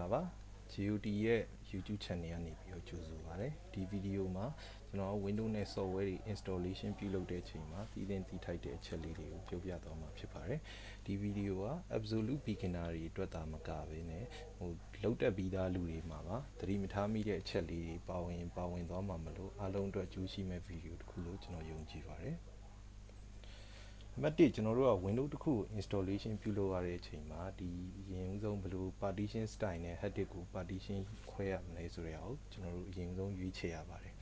လာပါ GOT ရဲ့ YouTube channel ကနေပြီးတော့ကြိုဆိုပါရစေဒီဗီဒီယိုမှာကျွန်တော် Windows နဲ့ software တွေ installation ပြုလုပ်တဲ့အချိန်မှာတည်ထိုက်တဲ့အချက်လေးတွေကိုပြောပြသွားမှာဖြစ်ပါတယ်ဒီဗီဒီယိုက absolute beginner တွေအတွက်သာမကဘဲနဲ့လောက်တက်ပြီးသားလူတွေမှာပါသတိမထားမိတဲ့အချက်လေးတွေပါဝင်သွားမှာမလို့အားလုံးအတွက်ကြိုးရှိမဲ့ဗီဒီယိုတစ်ခုလို့ကျွန်တော်ယုံကြည်ပါတယ်နံပါတ်1ကျွန်တော်တို့က Windows တစ်ခု installation ပြုလုပ်ရတဲ့အချိန်မှာဒီအရင်ဆုံးဘယ်လို partition style နဲ့ hard disk ကို partition ခွဲရမလဲဆိုတဲ့အကိုကျွန်တော်တို့အရင်ဆုံးရွေးချယ်ရပါတယ်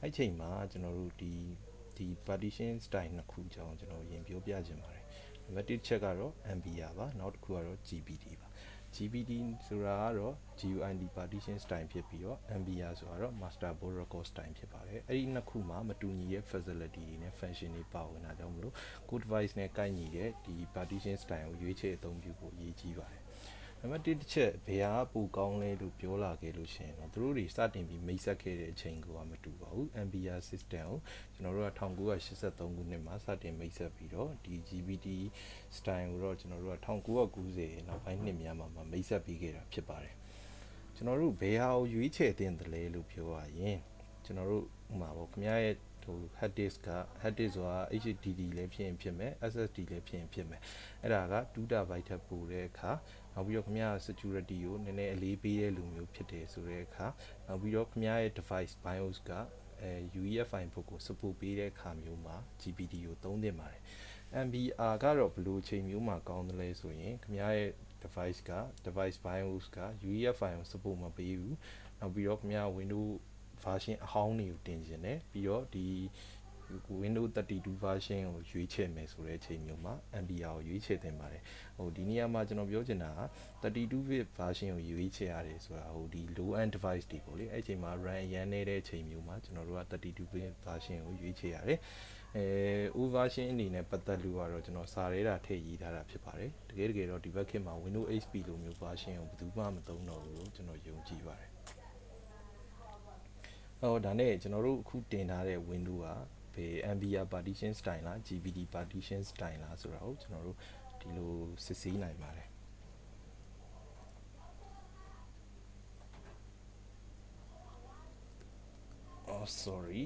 အဲ့ချိန်မှာကျွန်တော်တို့ဒီ partition style နှစ်ခုကြောင်းကျွန်တော်ရင်ပြောပြခြင်းပါတယ်နံပါတ်1ချက်ကတော့ MBR ပါနောက်တစ်ခုကတော့ GBD ပါ GBD ဆိုတာကတော့ GUID partition style ဖြစ်ပြီးတော့ MBR ဆိုတာတော့ master board record style ဖြစ်ပါတယ်အဲ့ဒီနှစ်ခုမှာမတူညီတဲ့ facility တွေနဲ့ function တွေပါဝင်တာကြောင့်မလို့ code device နဲ့ကိုက်ညီတဲ့ဒီ partition style ကိုရွေးချယ်အသုံးပြုဖို့အရေးကြီးပါတယ်နံပါတ်1တစ်ချက်ဘယ်ဟာပိုကောင်းလဲလို့ပြောလာခဲ့လို့ရှိရင်တော့သူတို့တွေစတင်ပြီးမိတ်ဆက်ခဲ့တဲ့အချိန်ကမတူပါဘူး MBR system ကိုကျွန်တော်တို့က1983ခုနှစ်မှာစတင်မိတ်ဆက်ပြီးတော့ဒီ GBD style ကိုတော့ကျွန်တော်တို့က1990နောက်ပိုင်းနှစ်များမှာမိတ်ဆက်ပြီးခဲ့တာဖြစ်ပါတယ်ကျွန်တော်တို့ဘယ်ဟာကိုရွေးချယ်သင့်တယ်လဲလို့ပြောရရင်ကျွန်တော်တို့ဥပမာပေါ့ခင်ဗျားရဲ့hard disk က hard disk ဆိုတာ HDD လည်းဖြစ်မယ် SSD လည်းဖြစ်မယ်အဲ့ဒါက2TBထပ်ပို့တဲ့အခါနောက်ပြီးတော့ခင်ဗျား security ကိုနည်းနည်းအလေးပေးတဲ့လူမျိုးဖြစ်တယ်ဆိုတဲ့အခါနောက်ပြီးတော့ခင်ဗျားရဲ့ device BIOS ကUEFI input ကို support ပေးတဲ့အခါမျိုးမှာ GBD ကိုသုံးသင့်ပါတယ် MBR ကတော့ဘယ်လိုအချိန်မျိုးမှာကောင်းတယ်လဲဆိုရင်ခင်ဗျားရဲ့ device BIOS က UEFI ကို support မပေးဘူးနောက်ပြီးတော့ခင်ဗျား Windows version အဟောင်းတွေကိုတင်ခြင်းနဲ့ပြီးတော့ဒီ Windows 32 version ကိုရွေးချယ်မယ်ဆိုတဲ့အချိန်မျိုးမှာ MBR ကိုရွေးချယ်သင့်ပါတယ်ဒီနေရာမှာကျွန်တော်ပြောချင်တာက32bit version ကိုရွေးချယ်ရတယ်ဆိုတာဒီ low end device တွေပေါ့လေအဲ့ချိန်မှာ RAM အရန်နေတဲ့အချိန်မျိုးမှာကျွန်တော်တို့က32bit version ကိုရွေးချယ်ရတယ်old version အနေနဲ့ပတ်သက်လို့ကတော့ကျွန်တော်စာရဲတာထည့်ရေးထားတာဖြစ်ပါတယ်တကယ်တော့ဒီဘက်ခေတ်မှာ Windows XP လိုမျိုး version ကိုဘယ်သူမှမသုံးတော့ဘူးလို့ကျွန်တော်ယုံကြည်ပါတယ်ဒါနဲ့ကျွန်တော်တို့အခုတင်ထားတဲ့ window ကဘယ် MBR partition style လား GBD partition style လားဆိုတာကိုကျွန်တော်တို့ဒီလိုစစ်ဆေးနိုင်ပါတယ် sorry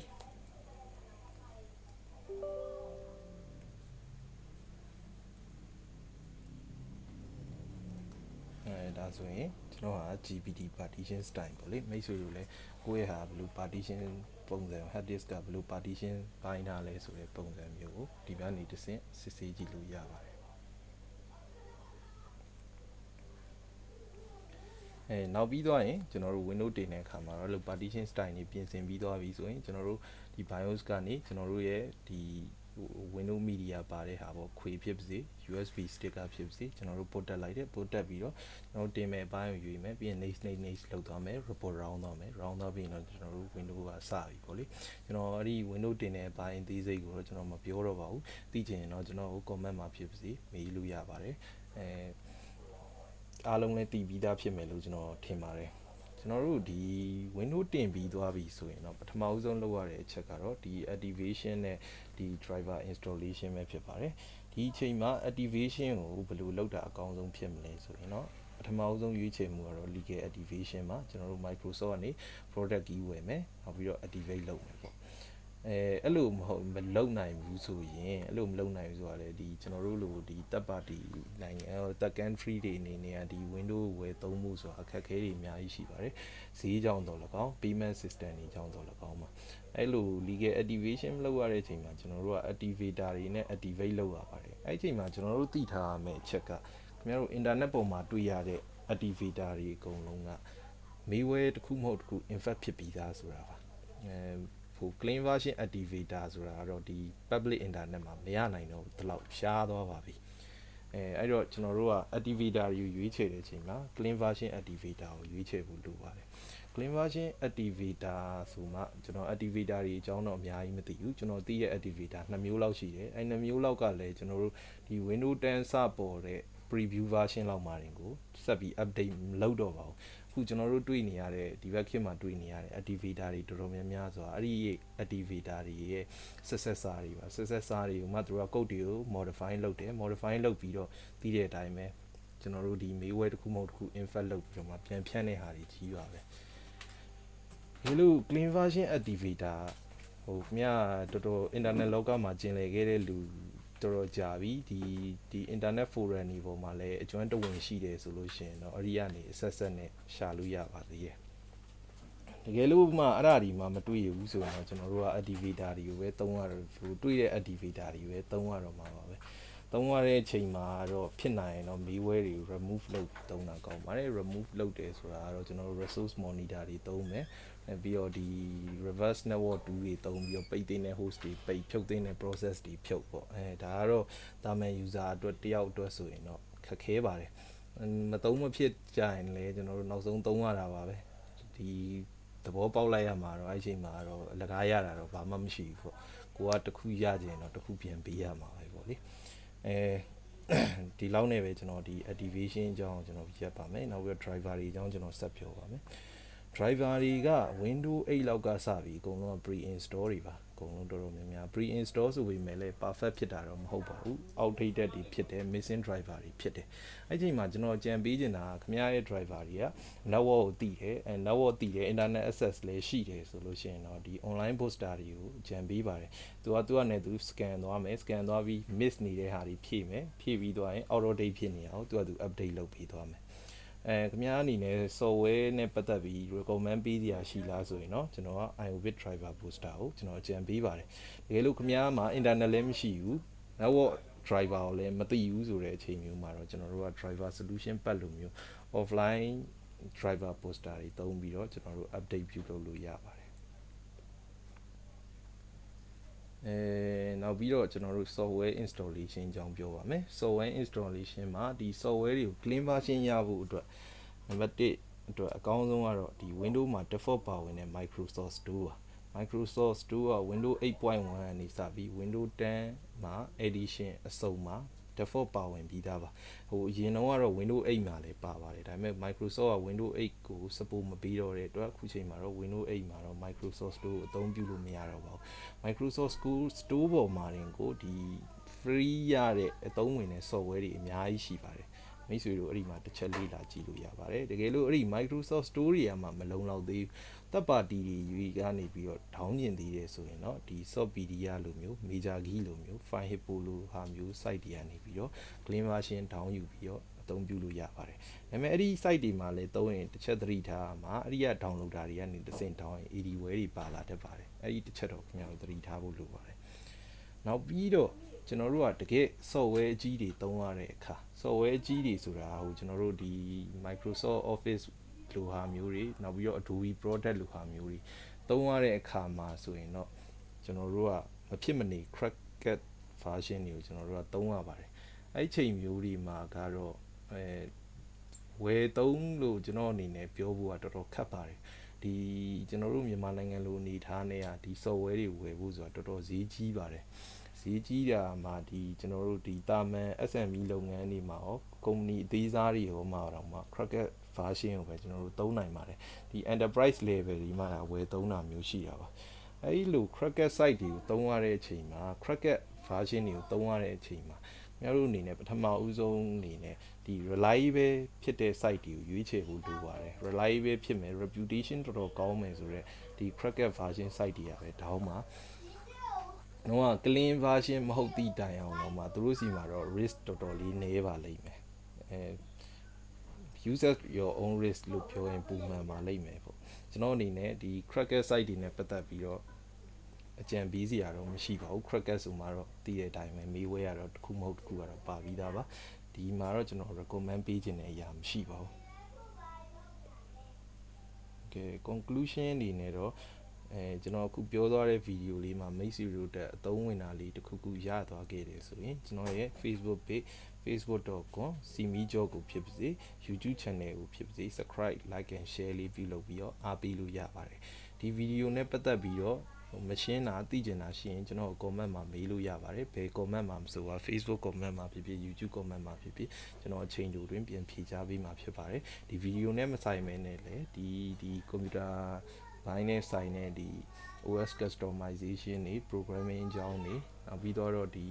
ဒါဆိုရင်ကျွန်တော်က GBD partition style ပေါ့လေမိတ်ဆွေတို့လည်းကိုယ့်ရဲ့ဟာဘယ်လို partition ပုံစံ hard disk ကဘယ်လို partition ပိုင်းထားလဲဆိုတဲ့ပုံစံမျိုးကိုဒီဘက်နေတစ်ဆင့်စစ်ဆေးကြည့်လို့ရပါတယ်နောက်ပြီးသွားရင်ကျွန်တော်တို့ Windows တင်တဲ့အခါမှာတော့ partition style နေပြင်ဆင်ပြီးသွားပြီဆိုရင်ကျွန်တော်တို့ဒီ BIOS ကနေကျွန်တော်တို့ရဲ့ဒီ Windows Media ပါတဲ့ဟာပေါ့ခွေဖြစ်ပါစေ USB sticker ဖြစ်ပါစေကျွန်တော်တို့ပို့တက်လိုက်တယ်ပို့တက်ပြီးတော့ကျွန်တော်တင်မဲ့အပိုင်းကိုရွေးမယ်ပြီးရင် next လောက်သွားမယ် report round သွားမယ် round သွားပြီးတော့ကျွန်တော်တို့ Windows ကစပြီပေါ့လေကျွန်တော်အဲ့ဒီ Windows တင်တဲ့အပိုင်းအသေးစိတ်ကိုတော့ကျွန်တော်မပြောတော့ပါဘူးသိချင်ရင်တော့ကျွန်တော်ကို comment မှာဖြစ်ပါစေမေးလို့ရပါတယ်အားလုံးလည်းတည်ပြီးသားဖြစ်မယ်လို့ကျွန်တော်ထင်ပါတယ်ကျွန်တော်တို့ဒီ Windows တင်ပြီးသွားပြီဆိုရင်တော့ပထမဦးဆုံးလုပ်ရတဲ့အချက်ကတော့ဒီ activation နဲ့ဒီ driver installation ပဲဖြစ်ပါတယ်ဒီအချိန်မှာ activation ကိုဘယ်လိုလုပ်တာအကောင်းဆုံးဖြစ်မလဲဆိုရင်တော့ပထမဦးဆုံးရွေးချယ်မှုကတော့ legal activation မှာကျွန်တော်တို့ Microsoft ကနေ product key ဝယ်မယ်နောက်ပြီးတော့ activate လုပ်မယ်ပေါ့အဲ့လိုမလုပ်နိုင်ဘူးဆိုရင်အဲ့လိုမလုပ်နိုင်ဘူးဆိုတာလေဒီကျွန်တော်တို့လိုဒီ third party နိုင်ငံ third country တွေအနေနဲ့ဒီ Windows ဝယ်သုံးမှုဆိုတာအခက်အခဲတွေအများကြီးရှိပါတယ်ဈေးကြောင့်တော့၎င်း payment system တွေကြောင့်တော့၎င်းပါအဲ့လို legal activation လုပ်ရတဲ့အချိန်မှာကျွန်တော်တို့က activator တွေနဲ့ activate လုပ်ရပါတယ်အဲ့ဒီအချိန်မှာကျွန်တော်တို့သိထားရမယ့်အချက်ကခင်ဗျားတို့ internet ပေါ်မှာတွေ့ရတဲ့ activator တွေအကုန်လုံးက malware တစ်ခုမဟုတ်တစ်ခု infect ဖြစ်ပြီးသားဆိုတာပါclean version activator ဆိုတာကတော့ဒီ public internet မှာမရနိုင်တော့ဒီလောက်ရှားသွားပါပြီအဲ့တော့ကျွန်တော်တို့က activator ကိုရွေးချယ်တဲ့အချိန်မှာ clean version activator ကိုရွေးချယ်ဖို့လိုပါတယ် clean version activator ဆိုမှကျွန်တော် activator တွေအကြောင်းတော့အများကြီးမသိဘူးကျွန်တော်သိတဲ့ activator 2မျိုးလောက်ရှိတယ်အဲ့2မျိုးလောက်ကလည်းကျွန်တော်တို့ဒီ Windows 10 စပေါ်တဲ့ preview version လောက်မှာတင်ကိုဆက်ပြီး update မလုပ်တော့ပါဘူးအခုကျွန်တော်တို့တွေ့နေရတဲ့ဒီဘက်ခေတ်မှာတွေ့နေရတဲ့ activator တွေတော်တော်များများဆိုတာအဲ့ဒီ activator တွေရဲ့ successor တွေပါ successor တွေကိုမှသူတို့က code တွေကို modify လုပ်တယ် modify လုပ်ပြီးတော့ပြီးတဲ့အတိုင်းပဲ ကျွန်တော်တို့ဒီမေးဝဲတစ်ခုမဟုတ်တစ်ခု infect လုပ်ပြီးတော့မှပြန်ဖြန့်တဲ့ဟာတွေကြီးပါပဲဒီလို clean version activator ဟိုခင်ဗျာတော်တော် internet လောကမှာကျင်လည်ခဲ့တဲ့လူတော်တော်ကြာပြီဒီ internet forum တွေပေါ်မှာလည်းအကျွမ်းတဝင်ရှိတယ်ဆိုလို့ရှိရင်တော့အဲ့ဒီကနေအဆက်ဆက်နဲ့ရှာလို့ရပါသေးတယ်တကယ်လို့မှအဲ့ဒါဒီမှမတွေ့ရဘူးဆိုတော့ကျွန်တော်တို့က activator တွေကိုပဲသုံးရတော့တွေ့တဲ့ activator တွေပဲသုံးရတော့မှာပါပဲသုံးရတဲ့အချိန်မှာတော့ဖြစ်နိုင်ရင်တော့မေးဝဲတွေ remove လုပ်သုံးတာကောင်းပါတယ် remove လုပ်တယ်ဆိုတာကတော့ကျွန်တော်တို့ resource monitor တွေသုံးမယ်ပြီးတော့ဒီ reverse network tool တွေသုံးပြီးတော့ပိတ်သိမ်းတဲ့ host တွေပိတ်ဖြုတ်သိမ်းတဲ့ process တွေဖြုတ်ပေါ့ဒါကတော့တာမန် user အတွက်တယောက်အတွက်ဆိုရင်တော့ခက်ခဲပါတယ်မသုံးမဖြစ်ကြရင်လည်းကျွန်တော်တို့နောက်ဆုံးသုံးရတာပါပဲဒီသဘောပေါက်လိုက်ရမှာတော့အဲ့ချိန်မှာတော့အလကားရတာတော့ဘာမှမရှိဘူးပေါ့ကိုကတစ်ခုရကြရင်တော့တစ်ခုပြန်ပေးရမှာပဲပေါ့လေဒီလောက်နဲ့ပဲကျွန်တော်ဒီ activation အကြောင်းကျွန်တော်ပြတ်ပါမယ်နောက်ပြီးတော့ driver တွေအကြောင်းကျွန်တော်ဆက်ပြောပါမယ် driver တွေက Windows 8လောက်ကစပြီးအကုန်လုံး pre-install တွေပါအကုန်လုံးတော်တော်များများ pre-install ဆိုပေမဲ့လည်း perfect ဖြစ်တာတော့မဟုတ်ပါဘူး outdated တွေဖြစ်တယ် missing driver တွေဖြစ်တယ်အဲ့ချိန်မှာကျွန်တော်ကြံပေးနေတာခင်ဗျားရဲ့ driver တွေက network ကိုတည်တယ်network တည်တယ် internet access လည်းရှိတယ်ဆိုလို့ရှိရင်တော့ဒီ online booster တွေကိုကြံပေးပါတယ်သူကသူ scan သွားမယ် scan သွားပြီး miss နေတဲ့ဟာတွေဖြည့်မယ်ဖြည့်ပြီးသွားရင် auto date ဖြစ်နေအောင်သူ update လုပ်ပေးသွားမယ်ခင်ဗျားအနေနဲ့ software နဲ့ပတ်သက်ပြီး recommend ပေးစရာရှိလားဆိုရင်เนาะကျွန်တော်က iOS driver booster ကိုကျွန်တော်အကြံပေးပါတယ်တကယ်လို့ခင်ဗျားမှာ internet လည်းမရှိဘူး network driver ကိုလည်းမသိဘူးဆိုတဲ့အချိန်မျိုးမှာတော့ကျွန်တော်တို့က driver solution ပတ်လို့မျိုး offline driver booster တွေသုံးပြီးတော့ကျွန်တော်တို့ update ပြုလုပ်လို့ရပါတယ်နောက်ပြီးတော့ကျွန်တော်တို့ software installation အကြောင်းပြောပါမယ် software installation မှာဒီ software တွေကို clean version ရဖို့အတွက်နံပါတ်1အတွက်အကောင်းဆုံးကတော့ဒီ Windows မှာ default ပါဝင်တဲ့ Microsoft Store ပါ Microsoft Store က Windows 8.1 ကနေစပြီး Windows 10မှာ edition အစုံမှာ default ပါဝင်ပြီးသားပါဟိုအရင်တော့ကတော့ Windows 8မှာလည်းပါပါတယ်ဒါပေမဲ့ Microsoft က Windows 8ကို support မပေးတော့တဲ့အတွက်အခုချိန်မှာတော့ Windows 8မှာတော့ Microsoft Store ကိုအသုံးပြုလို့မရတော့ပါဘူး Microsoft Store ပေါ်မှာတင်ကိုဒီ free ရတဲ့အသုံးဝင်တဲ့ software တွေအများကြီးရှိပါတယ်မိတ်ဆွေတို့အဲ့ဒီမှာတစ်ချက်လေးလာကြည့်လို့ရပါတယ်တကယ်လို့အဲ့ဒီ Microsoft Store တွေကမှမလုံလောက်သေးဘူးတပ်ပါတီတွေကနေပြီးတော့ down ကျင်သေးတယ်ဆိုရင်เนาะဒီ Softpedia လိုမျိုး Major Key လိုမျိုး File Hippo လိုဟာမျိုး site တွေကနေပြီးတော့ clean version down ယူပြီးတော့အသုံးပြုလို့ရပါတယ်ဒါပေမဲ့အဲ့ဒီ site တွေမှာလည်းသုံးရင်တစ်ချက်သတိထားမှာအဲ့ဒီက download တာတွေကနေတစ်ဆင့် down ရင် AD-ware တွေပါလာတတ်ပါတယ်အဲ့ဒီတစ်ချက်တော့ခင်ဗျားတို့သတိထားဖို့လိုပါတယ်နောက်ပြီးတော့ကျွန်တော်တို့ကတကယ် software အကြီးတွေသုံးရတဲ့အခါ software အကြီးတွေဆိုတာဟိုကျွန်တော်တို့ဒီ Microsoft Office လိုဟာမျိုးတွေနောက်ပြီးတော့ Adobe Product လိုဟာမျိုးတွေသုံးရတဲ့အခါမှာဆိုရင်တော့ကျွန်တော်တို့ကမဖြစ်မနေ cracked version တွေကိုကျွန်တော်တို့ကသုံးရပါတယ်အဲ့ချိန်မျိုးတွေမှာကတော့ဝယ်သုံးလို့ကျွန်တော်အနေနဲ့ပြောဖို့ကတော်တော်ခက်ပါတယ်ဒီကျွန်တော်တို့မြန်မာနိုင်ငံလိုအနေထားနဲ့ဒီ software တွေဝယ်ဖို့ဆိုတာတော်တော်ဈေးကြီးပါတယ်ဈေးကြီးတာမှာဒီကျွန်တော်တို့ဒီတာမန် SME လုပ်ငန်းတွေမှာရောကုမ္ပဏီအသေးစားတွေရောမှာတော့မှ cracked version ကိုပဲကျွန်တော်တို့သုံးနိုင်ပါတယ်ဒီ enterprise level ဒီမှာဝယ်သုံးတာမျိုးရှိတာပါအဲဒီလို cracked site တွေကိုသုံးရတဲ့အချိန်မှာ cracked version တွေကိုသုံးရတဲ့အချိန်မှာများတို့အနေနဲ့ပထမဦးဆုံးအနေနဲ့ဒီ reliable ဖြစ်တဲ့ site တွေကိုရွေးချယ်ဖို့လိုပါတယ် reliable ဖြစ်မယ် reputation တော်တော်ကောင်းမယ်ဆိုတော့ဒီ cracked version site တွေကပဲတောင်းပါတော့ clean version မဟုတ်သည့်တိုင်အောင်တော့မှသူတို့စီမှာတော့ risk တော်တော်လေးနည်းပါလိမ့်မယ်user your own risk လို့ပြောရင်ပုံမှန်ပါလိမ့်မယ်ပေါ့ကျွန်တော်အနေနဲ့ဒီ cracked site တွေနဲ့ပတ်သက်ပြီးတော့အကြံပေးစရာတော့မရှိပါဘူး cracked ဆိုမှတော့တည်တဲ့အတိုင်းပဲမေးဝဲရတော့တစ်ခုမဟုတ်တစ်ခုကတော့ပါပြီးသားပါဒီမှာတော့ကျွန်တော် recommend ပေးခြင်းတဲ့အရာမရှိပါဘူး Okay conclusion အနေနဲ့တော့ကျွန်တော်အခုပြောသွားတဲ့ဗီဒီယိုလေးမှာမိတ်ဆွေတို့တက်အသုံးဝင်တာလေးတစ်ခုခုရသွားခဲ့တယ်ဆိုရင်ကျွန်တော်ရဲ့ Facebook page facebook.com simijob ကိုဖြစ်ပါစေ YouTube channel ကိုဖြစ်ပါစေ subscribe like and share လေးပြုလုပ်ပြီးတော့အားပေးလို့ရပါတယ်ဒီဗီဒီယိုနဲ့ပတ်သက်ပြီးတော့မရှင်းတာသိကျင်တာရှိရင်ကျွန်တော် comment မှာမေးလို့ရပါတယ်ဘယ် comment မှာမဆိုပါ Facebook comment မှာဖြစ်ဖြစ် YouTube comment မှာဖြစ်ဖြစ်ကျွန်တော်အချိန်တူတွင်ပြန်ဖြေကြားပေးမှာဖြစ်ပါတယ်ဒီဗီဒီယိုနဲ့မဆိုင်မဲနဲ့လေဒီကွန်ပျူတာဘိုင်းနဲ့ဆိုင်တဲ့ဒီ OS customization တွေ programming အကြောင်းတွေနောက်ပြီးတော့ဒီ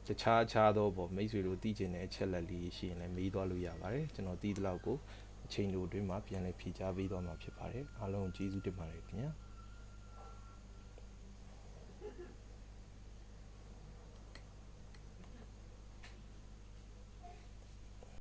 တခြားသောပေါ့မိတ်ဆွေတို့သိကျင်တဲ့အချက်လက်လေးရှိရင်လည်းမေးသွားလို့ရပါတယ်ကျွန်တော်တီးသလောက်ကိုအချိန်လိုအတွင်းမှာပြန်လည်ဖြေကြားပေးသွားမှာဖြစ်ပါတယ်အားလုံးကျေးဇူးတင်ပါတယ်ခင်ဗျာ